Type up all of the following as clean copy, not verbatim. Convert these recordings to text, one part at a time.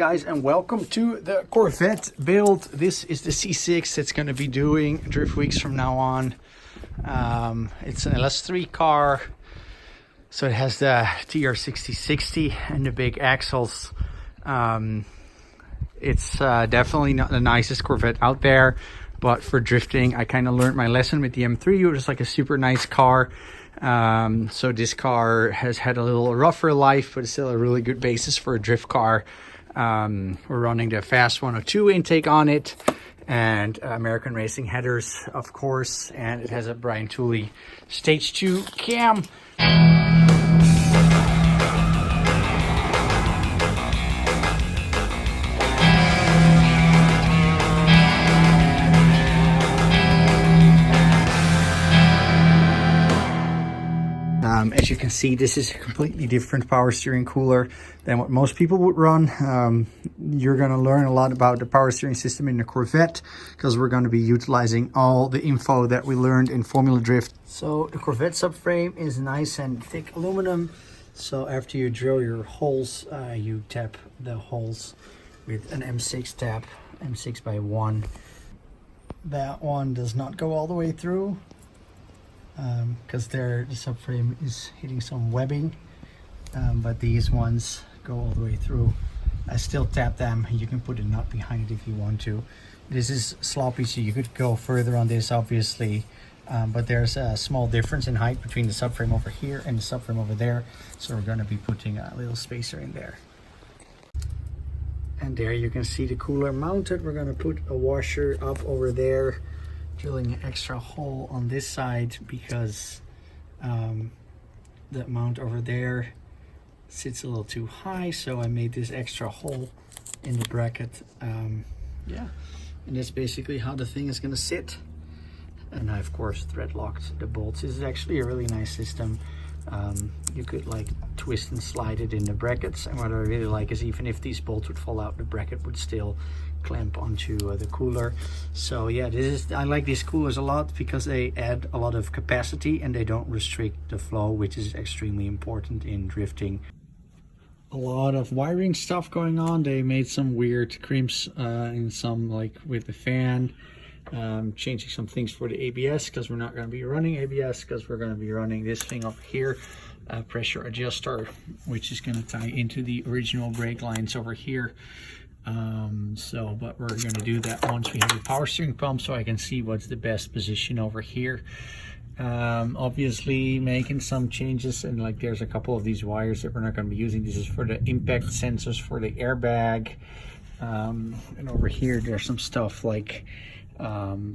guys, and welcome to the Corvette build. This is the C6 that's going to be doing Drift Weeks from now on. It's an LS3 car, so it has the TR6060 and the big axles. It's definitely not the nicest Corvette out there, but for drifting I kind of learned my lesson with the M3. It was like a super nice car. So this car has had a little rougher life, but it's still a really good basis for a drift car. We're running the fast 102 intake on it, and American Racing headers, of course, and it has a Brian Tooley stage 2 cam. As you can see, this is a completely different power steering cooler than what most people would run. You're going to learn a lot about the power steering system in the Corvette, because we're going to be utilizing all the info that we learned in Formula Drift. So the Corvette subframe is nice and thick aluminum. So after you drill your holes, you tap the holes with an M6 tap, M6 by 1. That one does not go all the way through, because the subframe is hitting some webbing, but these ones go all the way through. I still tap them. You can put a nut behind it if you want to. This is sloppy, so you could go further on this, obviously, but there's a small difference in height between the subframe over here and the subframe over there, so we're going to be putting a little spacer in there. And there you can see the cooler mounted. We're going to put a washer up over there, drilling an extra hole on this side because that mount over there sits a little too high, so I made this extra hole in the bracket. Yeah, and that's basically how the thing is going to sit. And I of course thread locked the bolts. This is actually a really nice system. You could like twist and slide it in the brackets, and what I really like is even if these bolts would fall out, the bracket would still clamp onto the cooler. So yeah, I like these coolers a lot because they add a lot of capacity and they don't restrict the flow, which is extremely important in drifting. A lot of wiring stuff going on. They made some weird crimps in some, like with the fan. Changing some things for the ABS, because we're not going to be running ABS, because we're going to be running this thing up here, pressure adjuster, which is going to tie into the original brake lines over here. But we're going to do that once we have the power steering pump, so I can see what's the best position over here. Obviously making some changes, and like there's a couple of these wires that we're not going to be using. This is for the impact sensors for the airbag, and over here there's some stuff like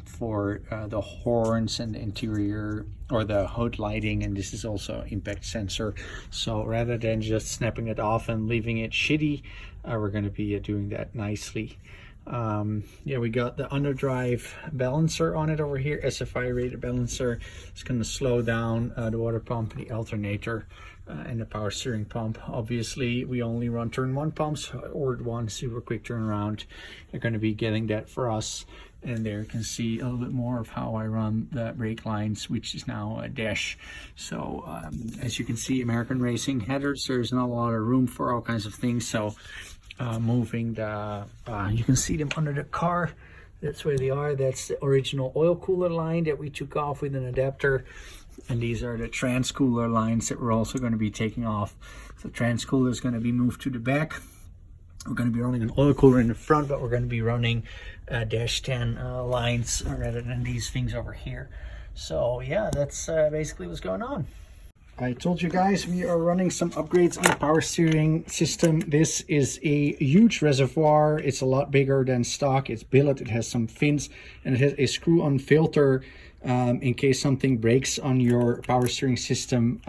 for the horns and the interior or the hood lighting, and this is also impact sensor. So rather than just snapping it off and leaving it shitty, we're going to be doing that nicely. Yeah, we got the underdrive balancer on it over here, SFI rated balancer. It's going to slow down the water pump, the alternator, and the power steering pump. Obviously we only run turn 1 pumps, or one super quick turnaround. They're going to be getting that for us. And there you can see a little bit more of how I run the brake lines, which is now a dash. So as you can see, American Racing headers, there's not a lot of room for all kinds of things. So moving the, you can see them under the car. That's where they are. That's the original oil cooler line that we took off with an adapter. And these are the trans cooler lines that we're also going to be taking off. So trans cooler is going to be moved to the back. We're going to be running an oil cooler in the front, but we're going to be running dash 10 lines rather than these things over here. So yeah, that's basically what's going on. I told you guys we are running some upgrades on the power steering system. This is a huge reservoir. It's a lot bigger than stock. It's billet. It has some fins, and it has a screw-on filter in case something breaks on your power steering system.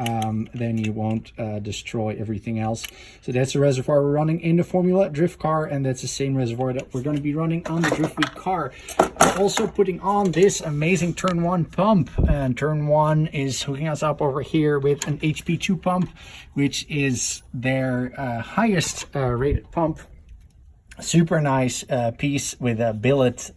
Then you won't destroy everything else. So that's the reservoir we're running in the Formula Drift car, and that's the same reservoir that we're going to be running on the Drift Week car. We're also putting on this amazing Turn 1 pump, and Turn 1 is hooking us up over here with an HP2 pump, which is their highest rated pump. Super nice piece with a billet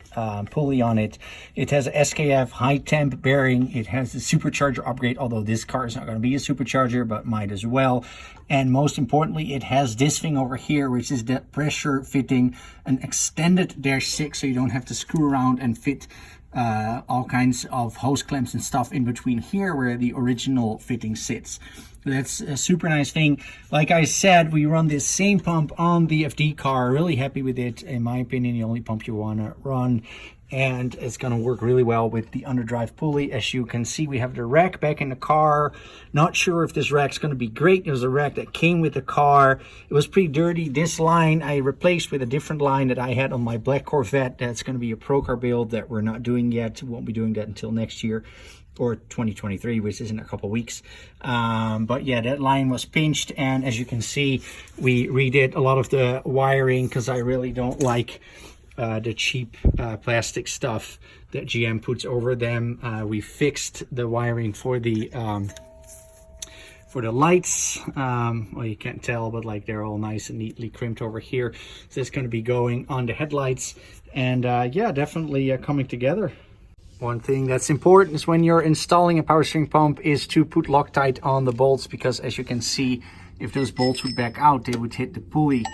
pulley on it. It has a SKF high temp bearing. It has the supercharger upgrade, although this car is not going to be a supercharger, but might as well. And most importantly, it has this thing over here, which is the pressure fitting, an extended -6, so you don't have to screw around and fit all kinds of hose clamps and stuff in between here where the original fitting sits. That's a super nice thing. Like I said, we run this same pump on the FD car. Really happy with it. In my opinion, the only pump you want to run. And it's going to work really well with the underdrive pulley. As you can see, we have the rack back in the car. Not sure if this rack's going to be great. It was a rack that came with the car. It was pretty dirty. This line I replaced with a different line that I had on my black Corvette. That's going to be a pro car build that we're not doing yet. We won't be doing that until next year, or 2023, which is in a couple weeks. But yeah, that line was pinched, and as you can see, we redid a lot of the wiring because I really don't like the cheap plastic stuff that GM puts over them. We fixed the wiring for the lights. Well, you can't tell, but like they're all nice and neatly crimped over here. So it's going to be going on the headlights, and yeah, definitely coming together. One thing that's important is when you're installing a power steering pump is to put Loctite on the bolts, because as you can see, if those bolts would back out, they would hit the pulley.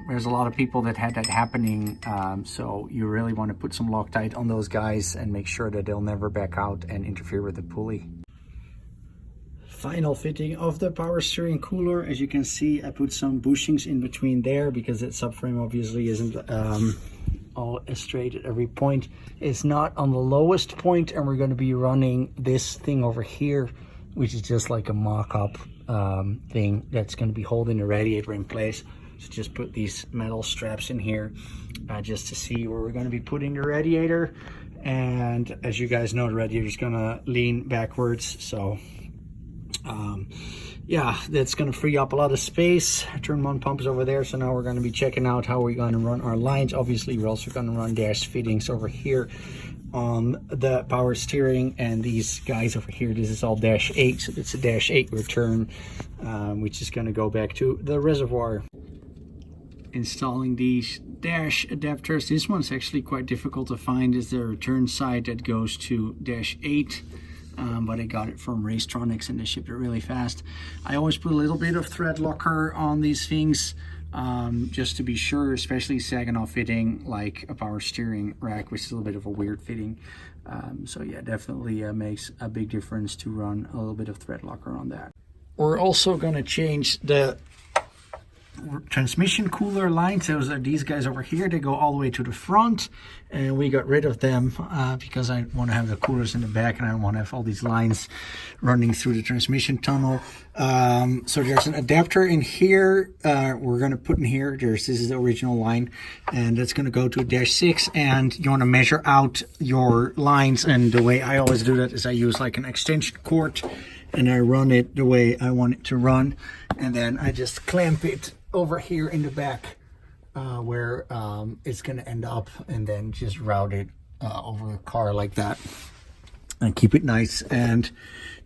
There's a lot of people that had that happening, so you really want to put some Loctite on those guys and make sure that they'll never back out and interfere with the pulley. Final fitting of the power steering cooler. As you can see, I put some bushings in between there because that subframe obviously isn't all straight at every point. It's not on the lowest point, and we're going to be running this thing over here, which is just like a mock-up thing that's going to be holding the radiator in place. So just put these metal straps in here just to see where we're going to be putting the radiator. And as you guys know, the radiator is going to lean backwards, so yeah, that's going to free up a lot of space. Turn one pump is over there, so now we're going to be checking out how we're going to run our lines. Obviously, we're also going to run dash fittings over here on the power steering, and these guys over here, this is all -8, so it's a -8 return, which is going to go back to the reservoir. Installing these dash adapters. This one's actually quite difficult to find. Is the return side that goes to -8. But I got it from Racetronics and they shipped it really fast. I always put a little bit of thread locker on these things just to be sure, especially Saginaw fitting like a power steering rack, which is a little bit of a weird fitting. So yeah, definitely makes a big difference to run a little bit of thread locker on that. We're also going to change the transmission cooler lines. Those are these guys over here. They go all the way to the front, and we got rid of them because I want to have the coolers in the back, and I don't want to have all these lines running through the transmission tunnel. So there's an adapter in here. We're going to put in here. This is the original line, and that's going to go to a -6. And you want to measure out your lines. And the way I always do that is I use like an extension cord, and I run it the way I want it to run, and then I just clamp it over here in the back where it's going to end up, and then just route it over the car like that, and keep it nice and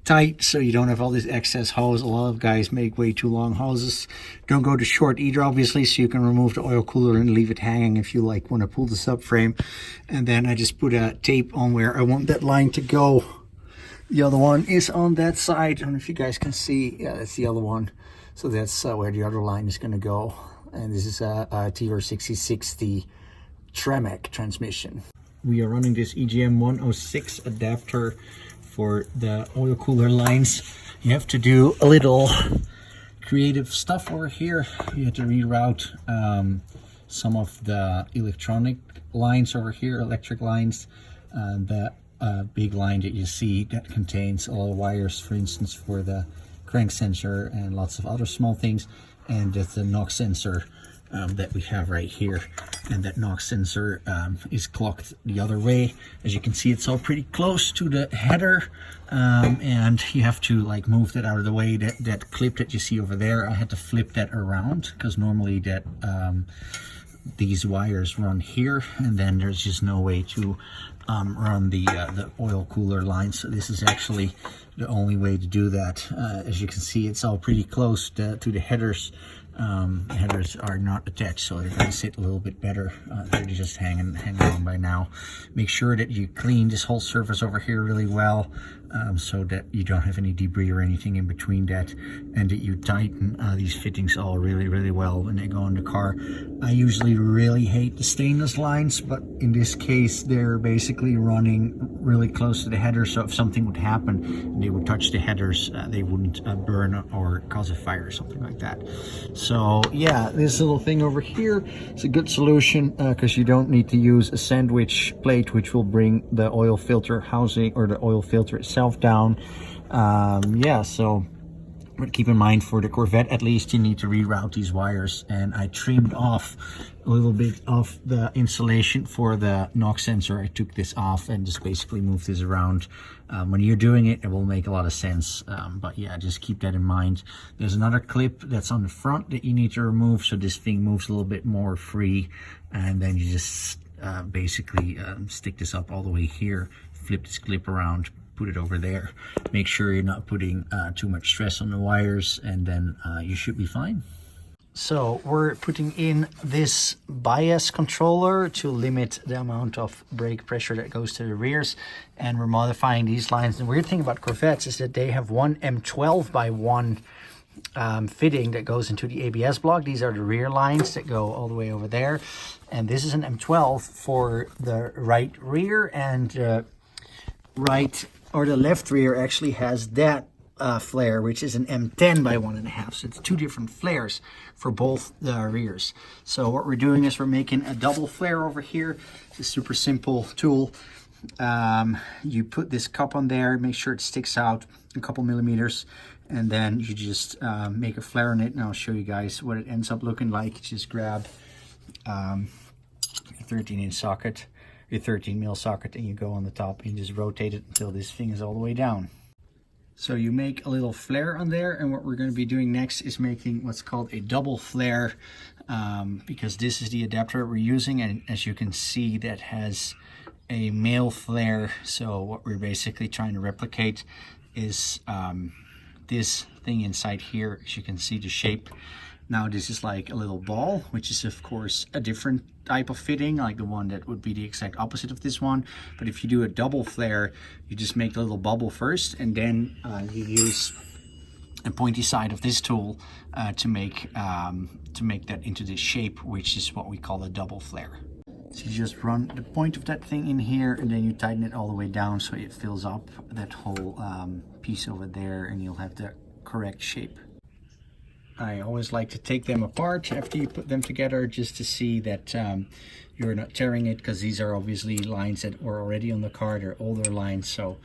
tight so you don't have all this excess hose. A lot of guys make way too long hoses. Don't go too short either, obviously, so you can remove the oil cooler and leave it hanging if you like want to pull the subframe. And then I just put a tape on where I want that line to go. The other one is on that side. I don't know if you guys can see. Yeah, that's the other one. So that's where the other line is going to go. And this is a TR6060 Tremec transmission. We are running this EGM 106 adapter for the oil cooler lines. You have to do a little creative stuff over here. You have to reroute some of the electronic lines over here, electric lines. The big line that you see that contains a lot of wires, for instance, for the crank sensor and lots of other small things, and that's the NOx sensor that we have right here. And that NOx sensor is clocked the other way. As you can see, it's all pretty close to the header, and you have to like move that out of the way. That clip that you see over there, I had to flip that around because normally that these wires run here, and then there's just no way to run the oil cooler line. So this is actually the only way to do that. As you can see, it's all pretty close to the headers. headers are not attached, so they're going to sit a little bit better. They're just hanging on by now. Make sure that you clean this whole surface over here really well, so that you don't have any debris or anything in between that, and that you tighten these fittings all really well when they go in the car. I usually really hate the stainless lines, but in this case they're basically running really close to the header, so if something would happen and they would touch the headers, they wouldn't burn or cause a fire or something like that. So yeah, this little thing over here is a good solution, because you don't need to use a sandwich plate, which will bring the oil filter housing or the oil filter itself down. Yeah, so but keep in mind, for the Corvette at least, you need to reroute these wires, and I trimmed off a little bit of the insulation for the knock sensor. I took this off and just basically moved this around. When you're doing it, it will make a lot of sense, but yeah, just keep that in mind. There's another clip that's on the front that you need to remove, so this thing moves a little bit more free, and then you just basically stick this up all the way here, flip this clip around, put it over there. Make sure you're not putting too much stress on the wires, and then you should be fine. So we're putting in this bias controller to limit the amount of brake pressure that goes to the rears, and we're modifying these lines. The weird thing about Corvettes is that they have one M12 by 1 fitting that goes into the ABS block. These are the rear lines that go all the way over there, and this is an M12 for the right rear, and right or the left rear actually has that flare, which is an M10 by 1.5. So it's two different flares for both the rears. So what we're doing is we're making a double flare over here. It's a super simple tool. You put this cup on there, make sure it sticks out a couple millimeters, and then you just make a flare on it, and I'll show you guys what it ends up looking like. You just grab a 13-inch socket, your 13 mil socket, and you go on the top and you just rotate it until this thing is all the way down. So you make a little flare on there, and what we're going to be doing next is making what's called a double flare, because this is the adapter we're using, and as you can see, that has a male flare. So what we're basically trying to replicate is this thing inside here. As you can see the shape. Now this is like a little ball, which is of course a different type of fitting, like the one that would be the exact opposite of this one. But if you do a double flare, you just make a little bubble first, and then you use a pointy side of this tool to make that into this shape, which is what we call a double flare. So you just run the point of that thing in here, and then you tighten it all the way down so it fills up that whole piece over there, and you'll have the correct shape. I always like to take them apart after you put them together, just to see that you're not tearing it, because these are obviously lines that were already on the car. They're older lines, so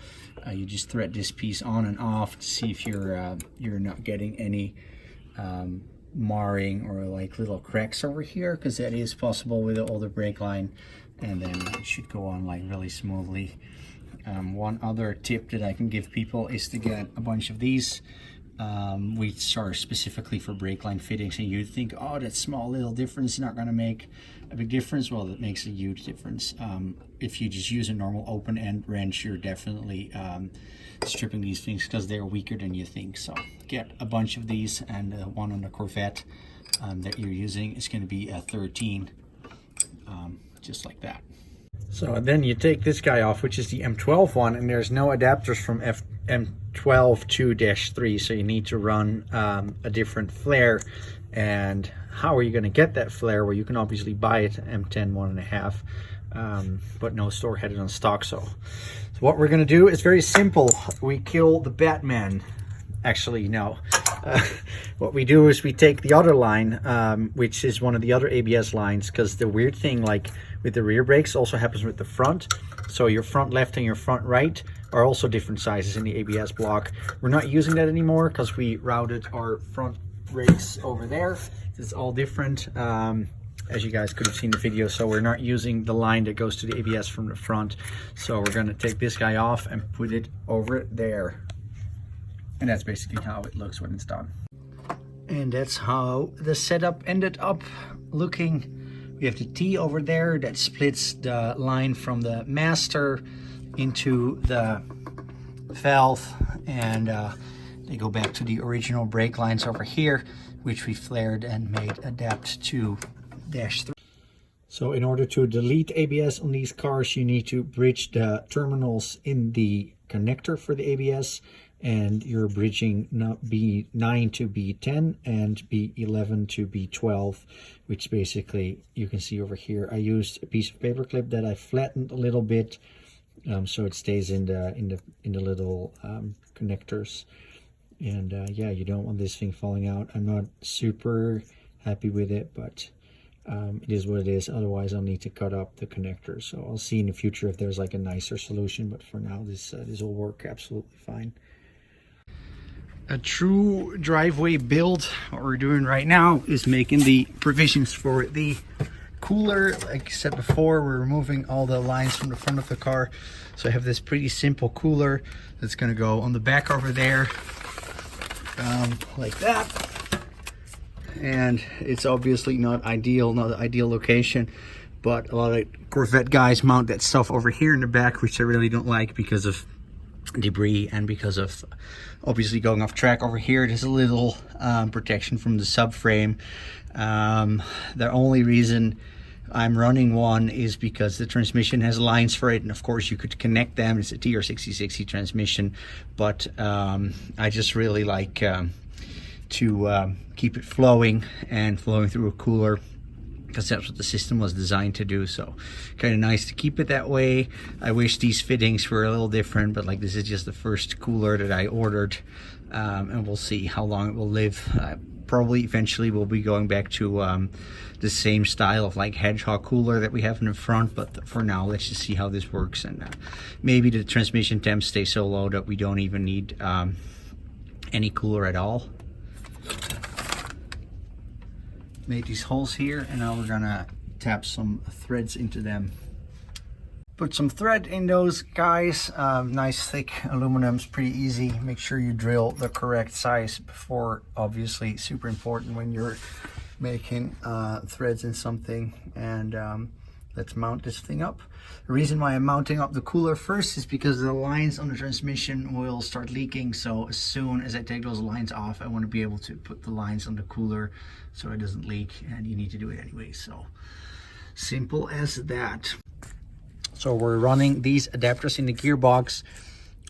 you just thread this piece on and off to see if you're not getting any marring or like little cracks over here, because that is possible with the older brake line, and then it should go on like really smoothly. One other tip that I can give people is to get a bunch of these, which are specifically for brake line fittings, and you'd think, oh, that small little difference is not going to make a big difference. Well, it makes a huge difference. If you just use a normal open end wrench, you're definitely stripping these things, because they're weaker than you think. So get a bunch of these, and the one on the Corvette that you're using is going to be a 13, just like that. So then you take this guy off, which is the M12 one, and there's no adapters from M12 to -3, so you need to run a different flare. And how are you going to get that flare? Well, you can obviously buy it M10 1.5, but no store had it on stock. So what we're going to do is very simple. We kill the Batman. Actually, no. What we do is we take the other line, which is one of the other ABS lines, because the weird thing, like with the rear brakes, also happens with the front. So your front left and your front right are also different sizes in the ABS block. We're not using that anymore because we routed our front brakes over there. It's all different, as you guys could have seen the video. So we're not using the line that goes to the ABS from the front. So we're going to take this guy off and put it over there. And that's basically how it looks when it's done. And that's how the setup ended up looking. We have the T over there that splits the line from the master into the valve, and they go back to the original brake lines over here. which we flared and made adapt to dash 3. So in order to delete ABS on these cars, you need to bridge the terminals in the connector for the ABS, and you're bridging B9 to B10 and B11 to B12, which basically you can see over here. I used a piece of paper clip that I flattened a little bit, so it stays in the little connectors. And yeah, you don't want this thing falling out. I'm not super happy with it, but it is what it is. Otherwise I'll need to cut up the connectors. So I'll see in the future if there's like a nicer solution, but for now this will work absolutely fine. A true driveway build, what we're doing right now is making the provisions for the cooler. Like I said before, we're removing all the lines from the front of the car. So I have this pretty simple cooler that's going to go on the back over there, like that. And it's obviously not the ideal location, but a lot of Corvette guys mount that stuff over here in the back, which I really don't like because of debris and because of obviously going off track. Over here there's a little protection from the subframe. The only reason I'm running one is because the transmission has lines for it, and of course you could connect them. It's a TR6060 transmission, but I just really like to keep it flowing and flowing through a cooler, because that's what the system was designed to do. So kind of nice to keep it that way. I wish these fittings were a little different, but like this is just the first cooler that I ordered, and we'll see how long it will live. Probably eventually we'll be going back to the same style of like hedgehog cooler that we have in the front, but for now let's just see how this works. And maybe the transmission temps stay so low that we don't even need any cooler at all. Made these holes here, and now we're gonna tap some threads into them. Put some thread in those guys. Nice thick aluminum's pretty easy. Make sure you drill the correct size before, obviously super important when you're making threads in something. And let's mount this thing up. The reason why I'm mounting up the cooler first is because the lines on the transmission will start leaking. So as soon as I take those lines off, I want to be able to put the lines on the cooler so it doesn't leak, and you need to do it anyway. So simple as that. So we're running these adapters in the gearbox,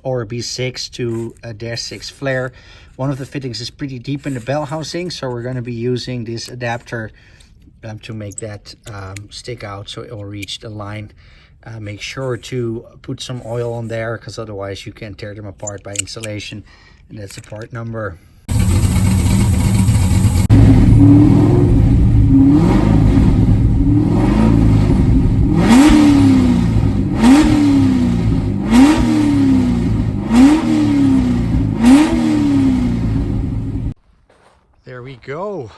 or a B6 to a dash 6 flare. One of the fittings is pretty deep in the bell housing, so we're going to be using this adapter to make that stick out so it will reach the line. Make sure to put some oil on there, because otherwise you can tear them apart by insulation, and that's the part number. There we go.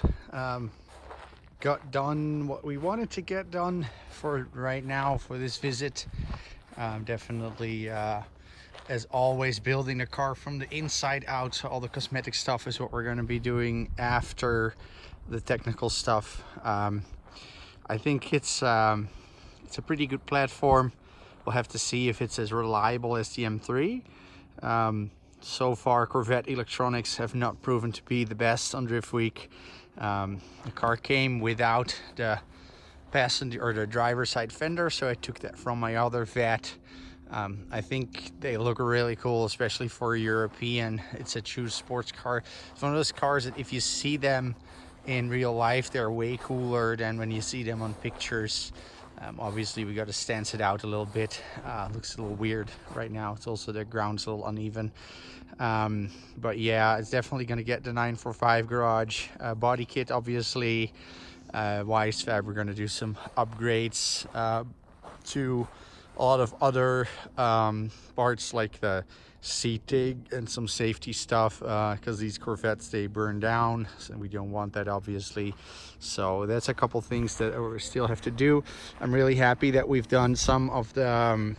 Got done what we wanted to get done for right now for this visit. Definitely, as always, building the car from the inside out. So all the cosmetic stuff is what we're going to be doing after the technical stuff. I think it's a pretty good platform. We'll have to see if it's as reliable as the M3. So far, Corvette electronics have not proven to be the best on Drift Week. The car came without the passenger or the driver's side fender, so I took that from my other vet. I think they look really cool, especially for a European. It's a true sports car. It's one of those cars that if you see them in real life, they're way cooler than when you see them on pictures. Obviously we got to stance it out a little bit. Looks a little weird right now. It's also, the ground's a little uneven. But yeah, it's definitely going to get the 945 garage. Body kit, obviously. Wise Fab, we're going to do some upgrades to a lot of other parts, like the seating and some safety stuff, because these Corvettes, they burn down, so we don't want that, obviously. So that's a couple things that we still have to do. I'm really happy that we've done some of the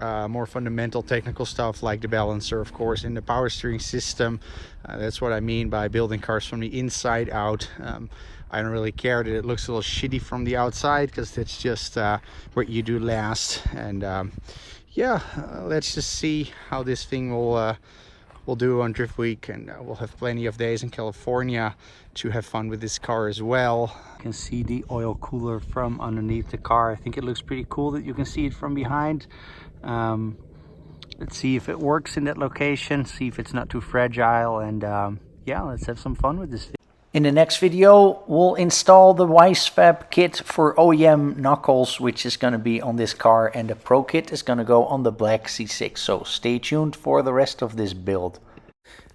more fundamental technical stuff, like the balancer, of course, in the power steering system. That's what I mean by building cars from the inside out. I don't really care that it looks a little shitty from the outside, because that's just what you do last. And yeah, let's just see how this thing will we'll do on Drift Week, and we'll have plenty of days in California to have fun with this car as well. You can see the oil cooler from underneath the car. I think it looks pretty cool that you can see it from behind. Let's see if it works in that location, see if it's not too fragile, and yeah, let's have some fun with this. In the next video, we'll install the Wisefab kit for OEM knuckles, which is going to be on this car, and the Pro kit is going to go on the black C6. So stay tuned for the rest of this build.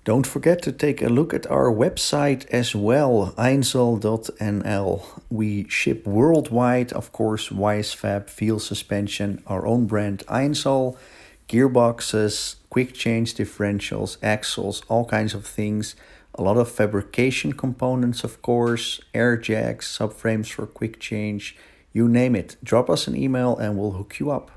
Don't forget to take a look at our website as well, einzel.nl. We ship worldwide, of course, Wisefab, field suspension, our own brand Einzel, gearboxes, quick change differentials, axles, all kinds of things. A lot of fabrication components, of course, air jacks, subframes for quick change, you name it. Drop us an email and we'll hook you up.